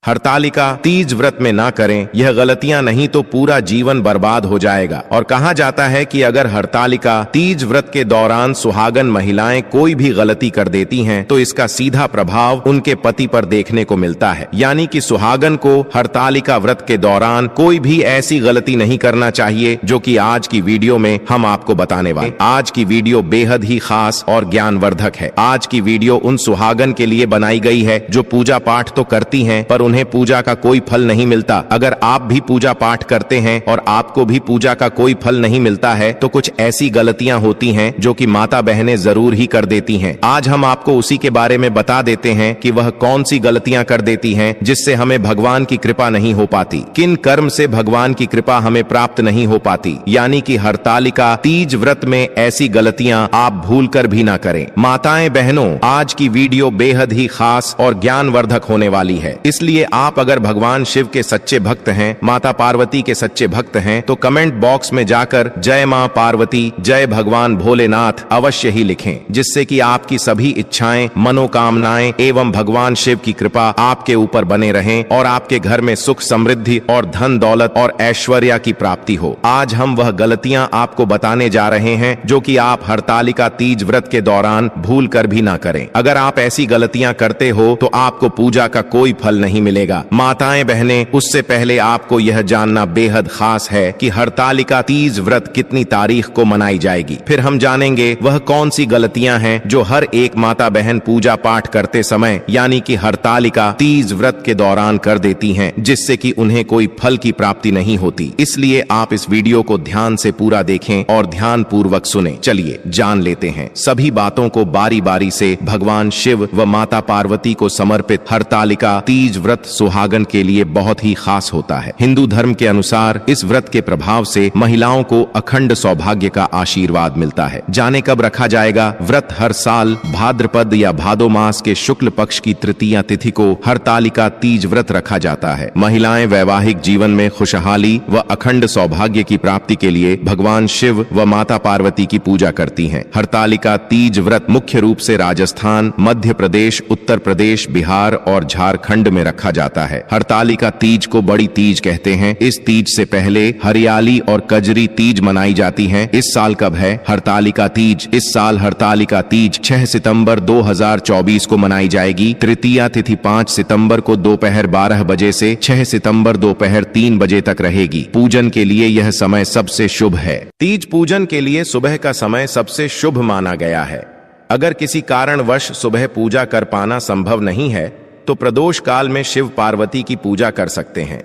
हरतालिका तीज व्रत में ना करें, यह गलतियां नहीं तो पूरा जीवन बर्बाद हो जाएगा। और कहा जाता है कि अगर हरतालिका तीज व्रत के दौरान सुहागन महिलाएं कोई भी गलती कर देती हैं, तो इसका सीधा प्रभाव उनके पति पर देखने को मिलता है। यानी कि सुहागन को हरतालिका व्रत के दौरान कोई भी ऐसी गलती नहीं करना चाहिए जो कि आज की वीडियो में हम आपको बताने वाले। आज की वीडियो बेहद ही खास और ज्ञानवर्धक है। आज की वीडियो उन सुहागन के लिए बनाई गई है जो पूजा पाठ तो करती हैं पर उन्हें पूजा का कोई फल नहीं मिलता। अगर आप भी पूजा पाठ करते हैं और आपको भी पूजा का कोई फल नहीं मिलता है, तो कुछ ऐसी गलतियां होती हैं जो कि माता बहनें जरूर ही कर देती हैं। आज हम आपको उसी के बारे में बता देते हैं कि वह कौन सी गलतियां कर देती हैं जिससे हमें भगवान की कृपा नहीं हो पाती, किन कर्म से भगवान की कृपा हमें प्राप्त नहीं हो पाती। यानी कि हरतालिका तीज व्रत में ऐसी गलतियां आप भूल कर भी ना करें। माताएं बहनों, आज की वीडियो बेहद ही खास और ज्ञानवर्धक होने वाली है, इसलिए आप अगर भगवान शिव के सच्चे भक्त हैं, माता पार्वती के सच्चे भक्त हैं, तो कमेंट बॉक्स में जाकर जय मां पार्वती, जय भगवान भोलेनाथ अवश्य ही लिखें, जिससे कि आपकी सभी इच्छाएं, मनोकामनाएं एवं भगवान शिव की कृपा आपके ऊपर बने रहें और आपके घर में सुख समृद्धि और धन दौलत और ऐश्वर्य की प्राप्ति हो। आज हम वह गलतियां आपको बताने जा रहे हैं जो कि आप हरतालिका तीज व्रत के दौरान भूल कर भी ना करें। अगर आप ऐसी गलतियां करते हो तो आपको पूजा का कोई फल नहीं मिलेगा। माताएं बहनें, उससे पहले आपको यह जानना बेहद खास है कि हरतालिका तीज व्रत कितनी तारीख को मनाई जाएगी। फिर हम जानेंगे वह कौन सी गलतियां हैं जो हर एक माता बहन पूजा पाठ करते समय यानी कि हरतालिका तीज व्रत के दौरान कर देती हैं, जिससे कि उन्हें कोई फल की प्राप्ति नहीं होती। इसलिए आप इस वीडियो को ध्यान से पूरा देखें और ध्यान पूर्वक सुने। चलिए जान लेते हैं सभी बातों को बारी बारी से। भगवान शिव व माता पार्वती को समर्पित हरतालिका तीज व्रत सुहागन के लिए बहुत ही खास होता है। हिंदू धर्म के अनुसार इस व्रत के प्रभाव से महिलाओं को अखंड सौभाग्य का आशीर्वाद मिलता है। जाने कब रखा जाएगा? व्रत हर साल भाद्रपद या भादो मास के शुक्ल पक्ष की तृतीया तिथि को हरतालिका तीज व्रत रखा जाता है। महिलाएं वैवाहिक जीवन में खुशहाली व अखंड सौभाग्य की प्राप्ति के लिए भगवान शिव व माता पार्वती की पूजा करती हैं। हरतालिका तीज व्रत मुख्य रूप से राजस्थान, मध्य प्रदेश, उत्तर प्रदेश, बिहार और झारखंड में रखा जाता है। हरतालिका तीज को बड़ी तीज कहते हैं। इस तीज से पहले हरियाली और कजरी तीज मनाई जाती हैं। इस साल कब है हरतालिका तीज? इस साल हरतालिका तीज 6 सितंबर 2024 को मनाई जाएगी। तृतीया तिथि 5 सितंबर को दोपहर 12 बजे से 6 सितंबर दोपहर 3 बजे तक रहेगी। पूजन के लिए यह समय सबसे शुभ है। तीज पूजन के लिए सुबह का समय सबसे शुभ माना गया है। अगर किसी कारणवश सुबह पूजा कर पाना संभव नहीं है तो प्रदोष काल में शिव पार्वती की पूजा कर सकते हैं।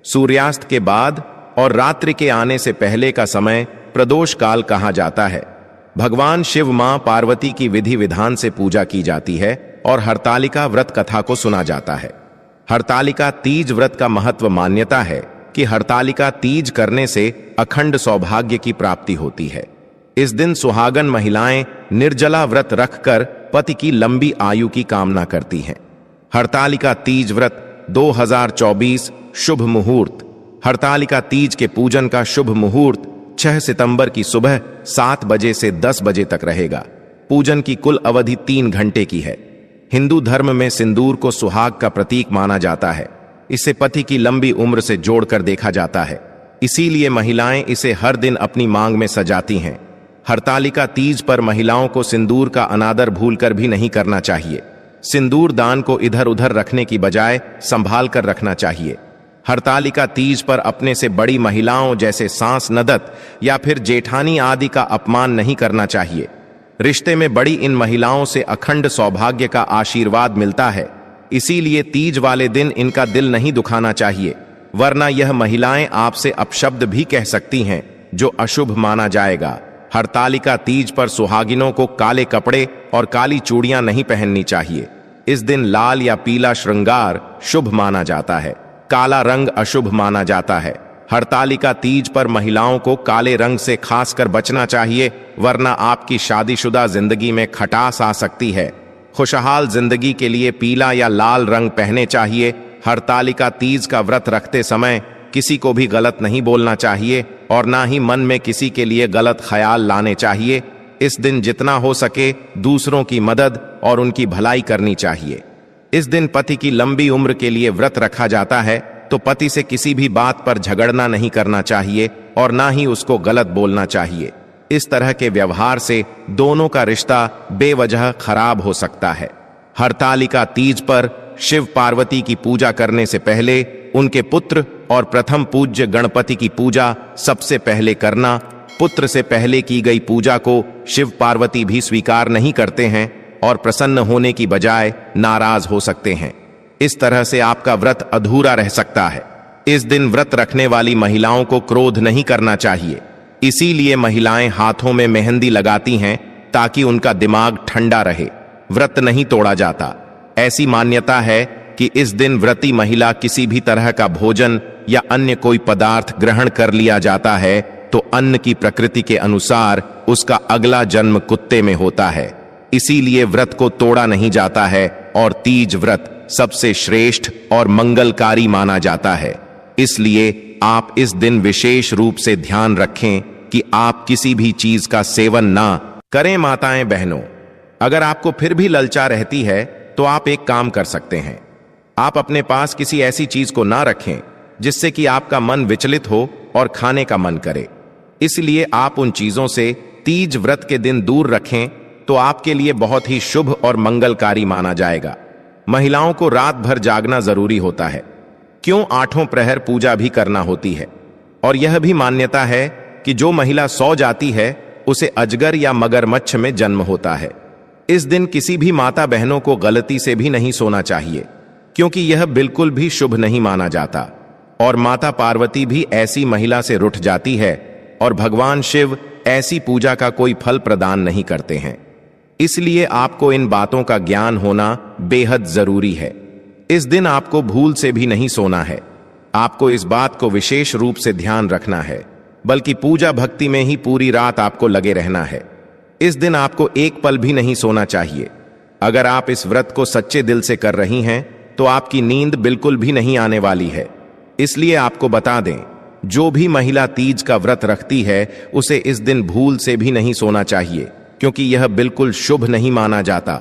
सूर्यास्त के बाद और रात्रि के आने से पहले का समय प्रदोष काल कहा जाता है। भगवान शिव मां पार्वती की विधि विधान से पूजा की जाती है और हरतालिका व्रत कथा को सुना जाता है। हरतालिका तीज व्रत का महत्व मान्यता है कि हरतालिका तीज करने से अखंड सौभाग्य की प्राप्ति होती है। इस दिन सुहागन महिलाएं निर्जला व्रत रखकर पति की लंबी आयु की कामना करती हैं। हरतालिका तीज व्रत 2024 शुभ मुहूर्त। हरतालिका तीज के पूजन का शुभ मुहूर्त 6 सितंबर की सुबह 7 बजे से 10 बजे तक रहेगा। पूजन की कुल अवधि 3 घंटे की है। हिंदू धर्म में सिंदूर को सुहाग का प्रतीक माना जाता है। इसे पति की लंबी उम्र से जोड़कर देखा जाता है, इसीलिए महिलाएं इसे हर दिन अपनी मांग में सजाती हैं। हरतालिका तीज पर महिलाओं को सिंदूर का अनादर भूलकर भी नहीं करना चाहिए। सिंदूर दान को इधर उधर रखने की बजाय संभाल कर रखना चाहिए। हरतालिका तीज पर अपने से बड़ी महिलाओं जैसे सास नदत या फिर जेठानी आदि का अपमान नहीं करना चाहिए। रिश्ते में बड़ी इन महिलाओं से अखंड सौभाग्य का आशीर्वाद मिलता है, इसीलिए तीज वाले दिन इनका दिल नहीं दुखाना चाहिए, वरना यह महिलाएं आपसे अपशब्द भी कह सकती हैं जो अशुभ माना जाएगा। हरतालिका तीज पर सुहागिनों को काले कपड़े और काली चूड़ियां नहीं पहननी चाहिए। इस दिन लाल या पीला श्रृंगार शुभ माना जाता है, काला रंग अशुभ माना जाता है। हरतालिका तीज पर महिलाओं को काले रंग से खासकर बचना चाहिए, वरना आपकी शादीशुदा जिंदगी में खटास आ सकती है। खुशहाल जिंदगी के लिए पीला या लाल रंग पहने चाहिए। हरतालिका तीज का व्रत रखते समय किसी को भी गलत नहीं बोलना चाहिए और ना ही मन में किसी के लिए गलत ख्याल लाने चाहिए। इस दिन जितना हो सके दूसरों की मदद और उनकी भलाई करनी चाहिए। इस दिन पति की लंबी उम्र के लिए व्रत रखा जाता है, तो पति से किसी भी बात पर झगड़ना नहीं करना चाहिए और ना ही उसको गलत बोलना चाहिए। इस तरह के व्यवहार से दोनों का रिश्ता बेवजह खराब हो सकता है। हरतालिका तीज पर शिव पार्वती की पूजा करने से पहले उनके पुत्र और प्रथम पूज्य गणपति की पूजा सबसे पहले करना। पुत्र से पहले की गई पूजा को शिव पार्वती भी स्वीकार नहीं करते हैं और प्रसन्न होने की बजाय नाराज हो सकते हैं। इस तरह से आपका व्रत अधूरा रह सकता है। इस दिन व्रत रखने वाली महिलाओं को क्रोध नहीं करना चाहिए, इसीलिए महिलाएं हाथों में मेहंदी लगाती हैं ताकि उनका दिमाग ठंडा रहे। व्रत नहीं तोड़ा जाता। ऐसी मान्यता है कि इस दिन व्रती महिला किसी भी तरह का भोजन या अन्य कोई पदार्थ ग्रहण कर लिया जाता है तो अन्न की प्रकृति के अनुसार उसका अगला जन्म कुत्ते में होता है। इसीलिए व्रत को तोड़ा नहीं जाता है और तीज व्रत सबसे श्रेष्ठ और मंगलकारी माना जाता है। इसलिए आप इस दिन विशेष रूप से ध्यान रखें कि आप किसी भी चीज का सेवन ना करें। माताएं बहनों, अगर आपको फिर भी ललचा रहती है तो आप एक काम कर सकते हैं। आप अपने पास किसी ऐसी चीज को ना रखें जिससे कि आपका मन विचलित हो और खाने का मन करे। इसलिए आप उन चीजों से तीज व्रत के दिन दूर रखें तो आपके लिए बहुत ही शुभ और मंगलकारी माना जाएगा। महिलाओं को रात भर जागना जरूरी होता है, क्यों 8 प्रहर पूजा भी करना होती है। और यह भी मान्यता है कि जो महिला सो जाती है उसे अजगर या मगरमच्छ में जन्म होता है। इस दिन किसी भी माता बहनों को गलती से भी नहीं सोना चाहिए, क्योंकि यह बिल्कुल भी शुभ नहीं माना जाता। और माता पार्वती भी ऐसी महिला से रुठ जाती है और भगवान शिव ऐसी पूजा का कोई फल प्रदान नहीं करते हैं। इसलिए आपको इन बातों का ज्ञान होना बेहद जरूरी है। इस दिन आपको भूल से भी नहीं सोना है। आपको इस बात को विशेष रूप से ध्यान रखना है, बल्कि पूजा भक्ति में ही पूरी रात आपको लगे रहना है। इस दिन आपको एक पल भी नहीं सोना चाहिए। अगर आप इस व्रत को सच्चे दिल से कर रही हैं तो आपकी नींद बिल्कुल भी नहीं आने वाली है। इसलिए आपको बता दें, जो भी महिला तीज का व्रत रखती है उसे इस दिन भूल से भी नहीं सोना चाहिए, क्योंकि यह बिल्कुल शुभ नहीं माना जाता।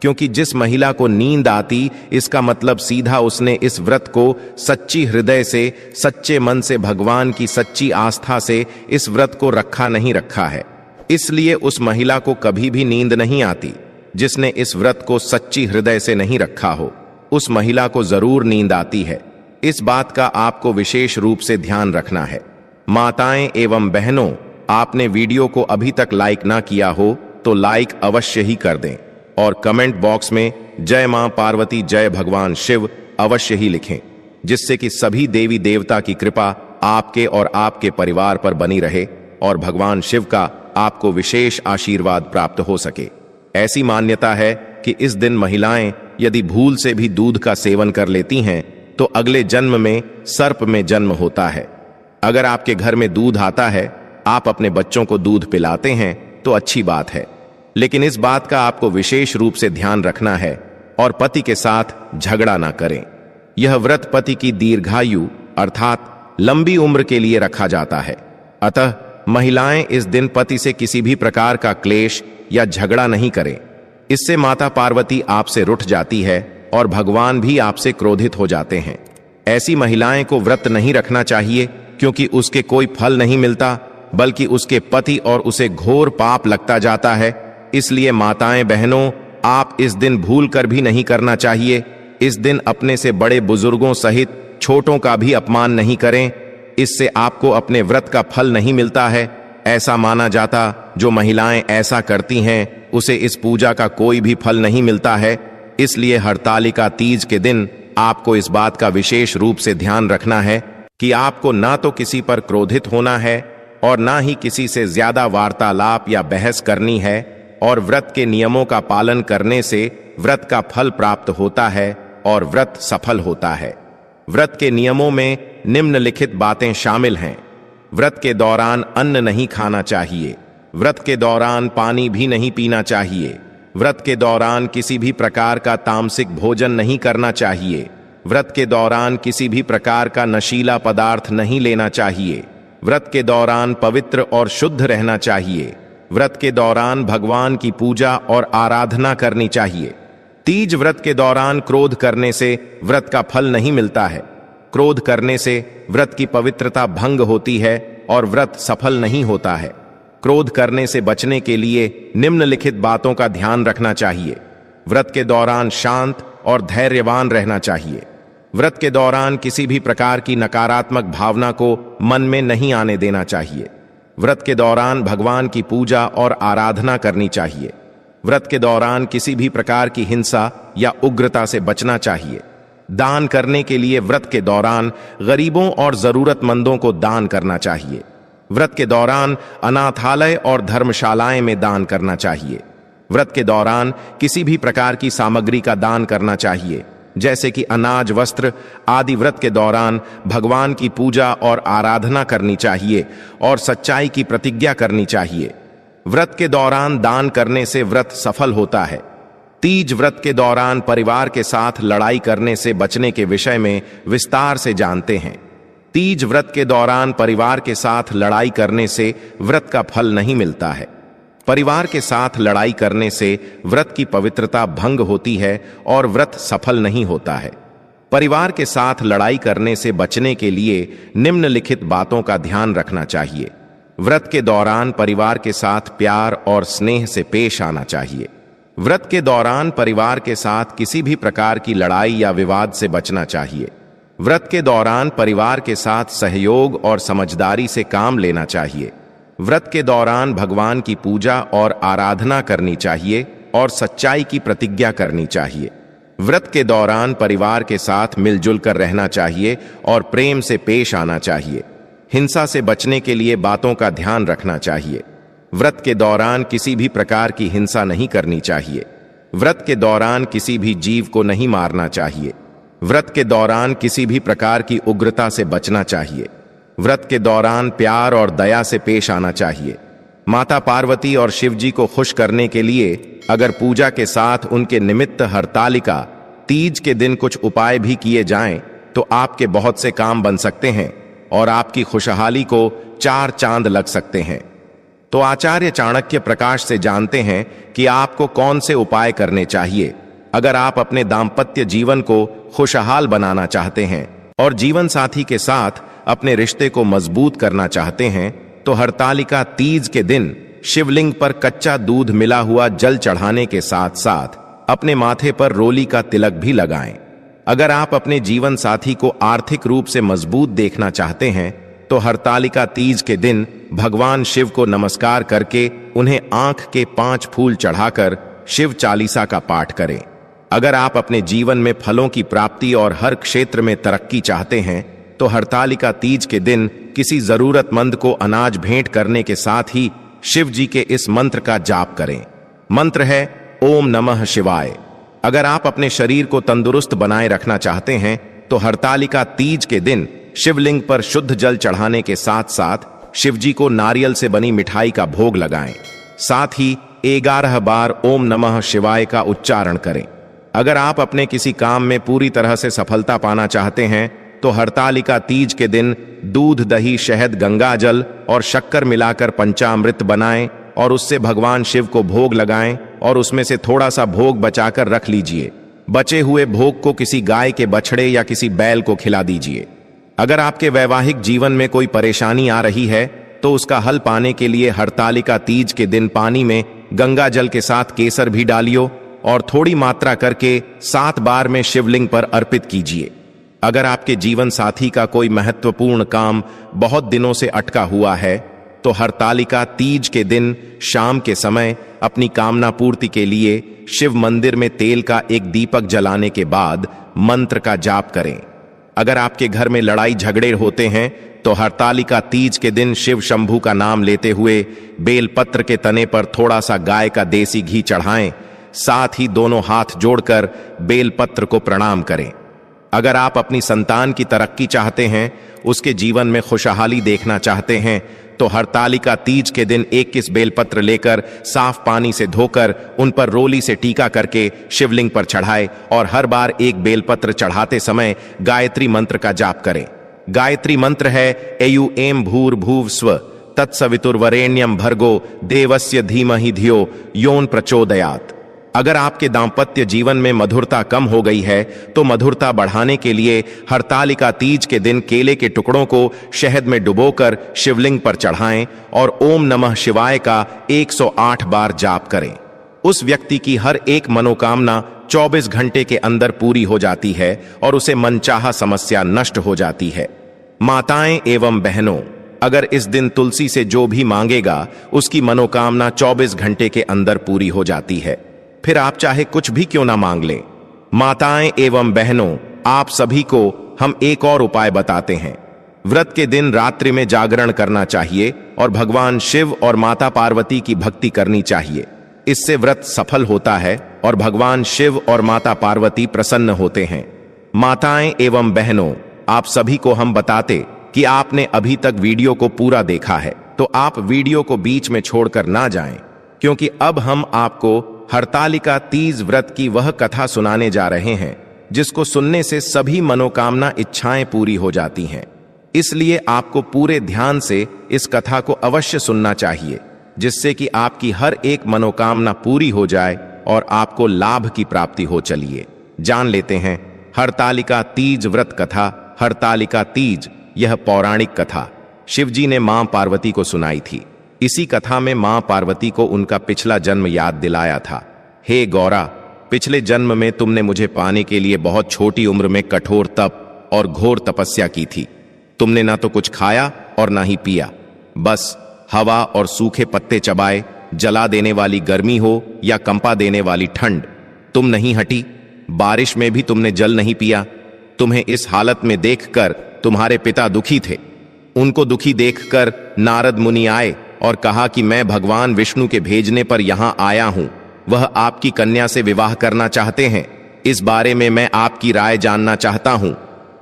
क्योंकि जिस महिला को नींद आती, इसका मतलब सीधा उसने इस व्रत को सच्ची हृदय से, सच्चे मन से, भगवान की सच्ची आस्था से इस व्रत को नहीं रखा है। इसलिए उस महिला को कभी भी नींद नहीं आती। जिसने इस व्रत को सच्ची हृदय से नहीं रखा हो, उस महिला को जरूर नींद आती है। इस बात का आपको विशेष रूप से ध्यान रखना है। माताएं एवं बहनों, आपने वीडियो को अभी तक लाइक ना किया हो तो लाइक अवश्य ही कर दें और कमेंट बॉक्स में जय मां पार्वती, जय भगवान शिव अवश्य ही लिखें, जिससे कि सभी देवी देवता की कृपा आपके और आपके परिवार पर बनी रहे और भगवान शिव का आपको विशेष आशीर्वाद प्राप्त हो सके। ऐसी मान्यता है कि इस दिन महिलाएं यदि भूल से भी दूध का सेवन कर लेती हैं तो अगले जन्म में सर्प में जन्म होता है। अगर आपके घर में दूध आता है, आप अपने बच्चों को दूध पिलाते हैं तो अच्छी बात है, लेकिन इस बात का आपको विशेष रूप से ध्यान रखना है और पति के साथ झगड़ा ना करें। यह व्रत पति की दीर्घायु अर्थात लंबी उम्र के लिए रखा जाता है। अतः महिलाएं इस दिन पति से किसी भी प्रकार का क्लेश या झगड़ा नहीं करें। इससे माता पार्वती आपसे रुठ जाती है और भगवान भी आपसे क्रोधित हो जाते हैं। ऐसी महिलाएं को व्रत नहीं रखना चाहिए, क्योंकि उसके कोई फल नहीं मिलता, बल्कि उसके पति और उसे घोर पाप लगता जाता है। इसलिए माताएं बहनों, आप इस दिन भूल कर भी नहीं करना चाहिए। इस दिन अपने से बड़े बुजुर्गों सहित छोटों का भी अपमान नहीं करें। इससे आपको अपने व्रत का फल नहीं मिलता है। ऐसा माना जाता, जो महिलाएं ऐसा करती हैं उसे इस पूजा का कोई भी फल नहीं मिलता है। इसलिए हरतालिका तीज के दिन आपको इस बात का विशेष रूप से ध्यान रखना है कि आपको ना तो किसी पर क्रोधित होना है और ना ही किसी से ज्यादा वार्तालाप या बहस करनी है। और व्रत के नियमों का पालन करने से व्रत का फल प्राप्त होता है और व्रत सफल होता है। व्रत के नियमों में निम्नलिखित बातें शामिल हैं। व्रत के दौरान अन्न नहीं खाना चाहिए। व्रत के दौरान पानी भी नहीं पीना चाहिए। व्रत के दौरान किसी भी प्रकार का तामसिक भोजन नहीं करना चाहिए। व्रत के दौरान किसी भी प्रकार का नशीला पदार्थ नहीं लेना चाहिए। व्रत के दौरान पवित्र और शुद्ध रहना चाहिए। व्रत के दौरान भगवान की पूजा और आराधना करनी चाहिए। तीज व्रत के दौरान क्रोध करने से व्रत का फल नहीं मिलता है। क्रोध करने से व्रत की पवित्रता भंग होती है और व्रत सफल नहीं होता है। क्रोध करने से बचने के लिए निम्नलिखित बातों का ध्यान रखना चाहिए। व्रत के दौरान शांत और धैर्यवान रहना चाहिए। व्रत के दौरान किसी भी प्रकार की नकारात्मक भावना को मन में नहीं आने देना चाहिए। व्रत के दौरान भगवान की पूजा और आराधना करनी चाहिए। व्रत के दौरान किसी भी प्रकार की हिंसा या उग्रता से बचना चाहिए। दान करने के लिए व्रत के दौरान गरीबों और जरूरतमंदों को दान करना चाहिए। व्रत के दौरान अनाथालय और धर्मशालाएं में दान करना चाहिए। व्रत के दौरान किसी भी प्रकार की सामग्री का दान करना चाहिए, जैसे कि अनाज, वस्त्र आदि। व्रत के दौरान भगवान की पूजा और आराधना करनी चाहिए और सच्चाई की प्रतिज्ञा करनी चाहिए। व्रत के दौरान दान करने से व्रत सफल होता है। तीज व्रत के दौरान परिवार के साथ लड़ाई करने से बचने के विषय में विस्तार से जानते हैं। तीज व्रत के दौरान परिवार के साथ लड़ाई करने से व्रत का फल नहीं मिलता है। परिवार के साथ लड़ाई करने से व्रत की पवित्रता भंग होती है और व्रत सफल नहीं होता है। परिवार के साथ लड़ाई करने से बचने के लिए निम्नलिखित बातों का ध्यान रखना चाहिए। व्रत के दौरान परिवार के साथ प्यार और स्नेह से पेश आना चाहिए। व्रत के दौरान परिवार के साथ किसी भी प्रकार की लड़ाई या विवाद से बचना चाहिए। व्रत के दौरान परिवार के साथ सहयोग और समझदारी से काम लेना चाहिए। व्रत के दौरान भगवान की पूजा और आराधना करनी चाहिए और सच्चाई की प्रतिज्ञा करनी चाहिए। व्रत के दौरान परिवार के साथ मिलजुल कर रहना चाहिए और प्रेम से पेश आना चाहिए। हिंसा से बचने के लिए बातों का ध्यान रखना चाहिए। व्रत के दौरान किसी भी प्रकार की हिंसा नहीं करनी चाहिए। व्रत के दौरान किसी भी जीव को नहीं मारना चाहिए। व्रत के दौरान किसी भी प्रकार की उग्रता से बचना चाहिए। व्रत के दौरान प्यार और दया से पेश आना चाहिए। माता पार्वती और शिव जी को खुश करने के लिए अगर पूजा के साथ उनके निमित्त हरतालिका तीज के दिन कुछ उपाय भी किए जाएं तो आपके बहुत से काम बन सकते हैं और आपकी खुशहाली को 4 चांद लग सकते हैं। तो आचार्य चाणक्य प्रकाश से जानते हैं कि आपको कौन से उपाय करने चाहिए अगर आप अपने दाम्पत्य जीवन को खुशहाल बनाना चाहते हैं और जीवन साथी के साथ अपने रिश्ते को मजबूत करना चाहते हैं। तो हरतालिका तीज के दिन शिवलिंग पर कच्चा दूध मिला हुआ जल चढ़ाने के साथ साथ अपने माथे पर रोली का तिलक भी लगाएं। अगर आप अपने जीवन साथी को आर्थिक रूप से मजबूत देखना चाहते हैं तो हरतालिका तीज के दिन भगवान शिव को नमस्कार करके उन्हें आंख के 5 फूल चढ़ाकर शिव चालीसा का पाठ करें। अगर आप अपने जीवन में फलों की प्राप्ति और हर क्षेत्र में तरक्की चाहते हैं तो हरतालिका तीज के दिन किसी जरूरतमंद को अनाज भेंट करने के साथ ही शिव जी के इस मंत्र का जाप करें। मंत्र है ओम नमः शिवाय। अगर आप अपने शरीर को तंदुरुस्त बनाए रखना चाहते हैं तो हरतालिका तीज के दिन शिवलिंग पर शुद्ध जल चढ़ाने के साथ साथ शिवजी को नारियल से बनी मिठाई का भोग लगाएं। साथ ही 11 बार ओम नमः शिवाय का उच्चारण करें। अगर आप अपने किसी काम में पूरी तरह से सफलता पाना चाहते हैं तो हरतालिका तीज के दिन दूध, दही, शहद, गंगा जल और शक्कर मिलाकर पंचामृत बनाएं और उससे भगवान शिव को भोग लगाएं और उसमें से थोड़ा सा भोग बचाकर रख लीजिए। बचे हुए भोग को किसी गाय के बछड़े या किसी बैल को खिला दीजिए। अगर आपके वैवाहिक जीवन में कोई परेशानी आ रही है तो उसका हल पाने के लिए हरतालिका तीज के दिन पानी में गंगा जल के साथ केसर भी डालियो और थोड़ी मात्रा करके 7 बार में शिवलिंग पर अर्पित कीजिए। अगर आपके जीवन साथी का कोई महत्वपूर्ण काम बहुत दिनों से अटका हुआ है तो हरतालिका तीज के दिन शाम के समय अपनी कामना पूर्ति के लिए शिव मंदिर में तेल का एक दीपक जलाने के बाद मंत्र का जाप करें। अगर आपके घर में लड़ाई झगड़े होते हैं तो हरतालिका तीज के दिन शिव शंभू का नाम लेते हुए बेलपत्र के तने पर थोड़ा सा गाय का देसी घी चढ़ाएं। साथ ही दोनों हाथ जोड़कर बेलपत्र को प्रणाम करें। अगर आप अपनी संतान की तरक्की चाहते हैं, उसके जीवन में खुशहाली देखना चाहते हैं तो हरतालिका तीज के दिन 21 बेलपत्र लेकर साफ पानी से धोकर उन पर रोली से टीका करके शिवलिंग पर चढ़ाए और हर बार एक बेलपत्र चढ़ाते समय गायत्री मंत्र का जाप करें। गायत्री मंत्र है एयु एम भूर भूव स्व तत्सवितुर्वरेण्यम भर्गो देवस्य धीमहि धियो योन प्रचोदयात्। अगर आपके दाम्पत्य जीवन में मधुरता कम हो गई है तो मधुरता बढ़ाने के लिए हरतालिका तीज के दिन केले के टुकड़ों को शहद में डुबोकर शिवलिंग पर चढ़ाएं और ओम नमः शिवाय का 108 बार जाप करें। उस व्यक्ति की हर एक मनोकामना 24 घंटे के अंदर पूरी हो जाती है और उसे मनचाहा समस्या नष्ट हो जाती है। माताएं एवं बहनों, अगर इस दिन तुलसी से जो भी मांगेगा उसकी मनोकामना 24 घंटे के अंदर पूरी हो जाती है। फिर आप चाहे कुछ भी क्यों ना मांग लें। माताएं एवं बहनों, आप सभी को हम एक और उपाय बताते हैं। व्रत के दिन रात्रि में जागरण करना चाहिए और भगवान शिव और माता पार्वती की भक्ति करनी चाहिए। इससे व्रत सफल होता है और भगवान शिव और माता पार्वती प्रसन्न होते हैं। माताएं एवं बहनों, आप सभी को हम बताते कि आपने अभी तक वीडियो को पूरा देखा है तो आप वीडियो को बीच में छोड़कर ना जाएं, क्योंकि अब हम आपको हरतालिका तीज व्रत की वह कथा सुनाने जा रहे हैं जिसको सुनने से सभी मनोकामना इच्छाएं पूरी हो जाती हैं। इसलिए आपको पूरे ध्यान से इस कथा को अवश्य सुनना चाहिए, जिससे कि आपकी हर एक मनोकामना पूरी हो जाए और आपको लाभ की प्राप्ति हो। चलिए जान लेते हैं हरतालिका तीज व्रत कथा। हरतालिका तीज यह पौराणिक कथा शिवजी ने मां पार्वती को सुनाई थी। इसी कथा में मां पार्वती को उनका पिछला जन्म याद दिलाया था। हे गौरा, पिछले जन्म में तुमने मुझे पाने के लिए बहुत छोटी उम्र में कठोर तप और घोर तपस्या की थी। तुमने ना तो कुछ खाया और ना ही पिया, बस हवा और सूखे पत्ते चबाए। जला देने वाली गर्मी हो या कंपा देने वाली ठंड, तुम नहीं हटी। बारिश में भी तुमने जल नहीं पिया। तुम्हें इस हालत में देखकर तुम्हारे पिता दुखी थे। उनको दुखी देखकर नारद मुनि आए और कहा कि मैं भगवान विष्णु के भेजने पर यहां आया हूं। वह आपकी कन्या से विवाह करना चाहते हैं। इस बारे में मैं आपकी राय जानना चाहता हूं।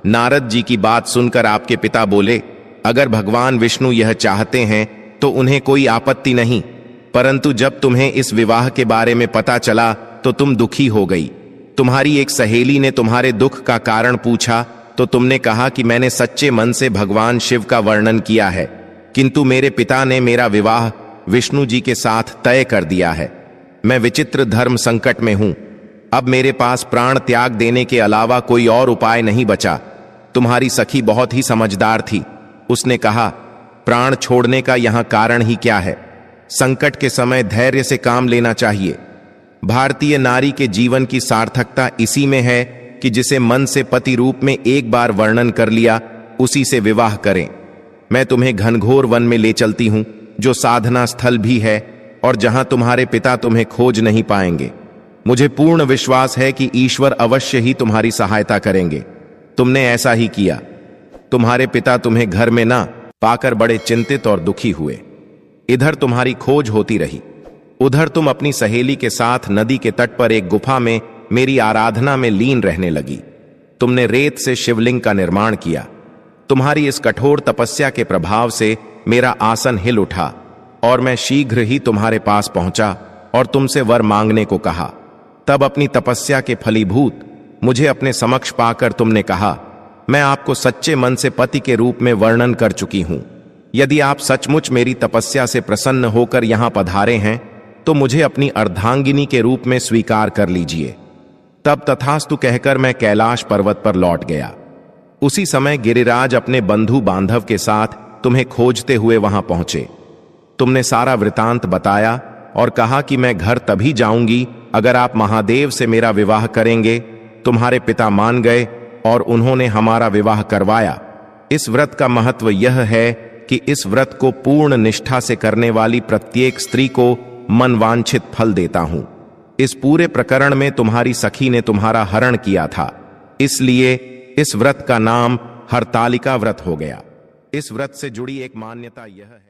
नारद जी की बात सुनकर आपके पिता बोले, अगर भगवान विष्णु यह चाहते हैं तो उन्हें कोई आपत्ति नहीं, परंतु जब तुम्हें इस विवाह के बारे में पता चला तो तुम दुखी हो गई। तुम्हारी एक सहेली ने तुम्हारे दुख का कारण पूछा तो तुमने कहा कि मैंने सच्चे मन से भगवान शिव का वर्णन किया है, किंतु मेरे पिता ने मेरा विवाह विष्णु जी के साथ तय कर दिया है। मैं विचित्र धर्म संकट में हूं। अब मेरे पास प्राण त्याग देने के अलावा कोई और उपाय नहीं बचा। तुम्हारी सखी बहुत ही समझदार थी। उसने कहा, प्राण छोड़ने का यहां कारण ही क्या है? संकट के समय धैर्य से काम लेना चाहिए। भारतीय नारी के जीवन की सार्थकता इसी में है कि जिसे मन से पति रूप में एक बार वर्णन कर लिया, उसी से विवाह करें। मैं तुम्हें घनघोर वन में ले चलती हूं, जो साधना स्थल भी है और जहां तुम्हारे पिता तुम्हें खोज नहीं पाएंगे। मुझे पूर्ण विश्वास है कि ईश्वर अवश्य ही तुम्हारी सहायता करेंगे। तुमने ऐसा ही किया। तुम्हारे पिता तुम्हें घर में ना पाकर बड़े चिंतित और दुखी हुए। इधर तुम्हारी खोज होती रही, उधर तुम अपनी सहेली के साथ नदी के तट पर एक गुफा में मेरी आराधना में लीन रहने लगी। तुमने रेत से शिवलिंग का निर्माण किया। तुम्हारी इस कठोर तपस्या के प्रभाव से मेरा आसन हिल उठा और मैं शीघ्र ही तुम्हारे पास पहुंचा और तुमसे वर मांगने को कहा। तब अपनी तपस्या के फलीभूत मुझे अपने समक्ष पाकर तुमने कहा, मैं आपको सच्चे मन से पति के रूप में वर्णन कर चुकी हूं। यदि आप सचमुच मेरी तपस्या से प्रसन्न होकर यहां पधारे हैं तो मुझे अपनी अर्धांगिनी के रूप में स्वीकार कर लीजिए। तब तथास्तु कहकर मैं कैलाश पर्वत पर लौट गया। उसी समय गिरिराज अपने बंधु बांधव के साथ तुम्हें खोजते हुए वहां पहुंचे। तुमने सारा वृतांत बताया और कहा कि मैं घर तभी जाऊंगी अगर आप महादेव से मेरा विवाह करेंगे। तुम्हारे पिता मान गए और उन्होंने हमारा विवाह करवाया। इस व्रत का महत्व यह है कि इस व्रत को पूर्ण निष्ठा से करने वाली प्रत्येक स्त्री को मनवांछित फल देता हूं। इस पूरे प्रकरण में तुम्हारी सखी ने तुम्हारा हरण किया था, इसलिए इस व्रत का नाम हरतालिका व्रत हो गया। इस व्रत से जुड़ी एक मान्यता यह है।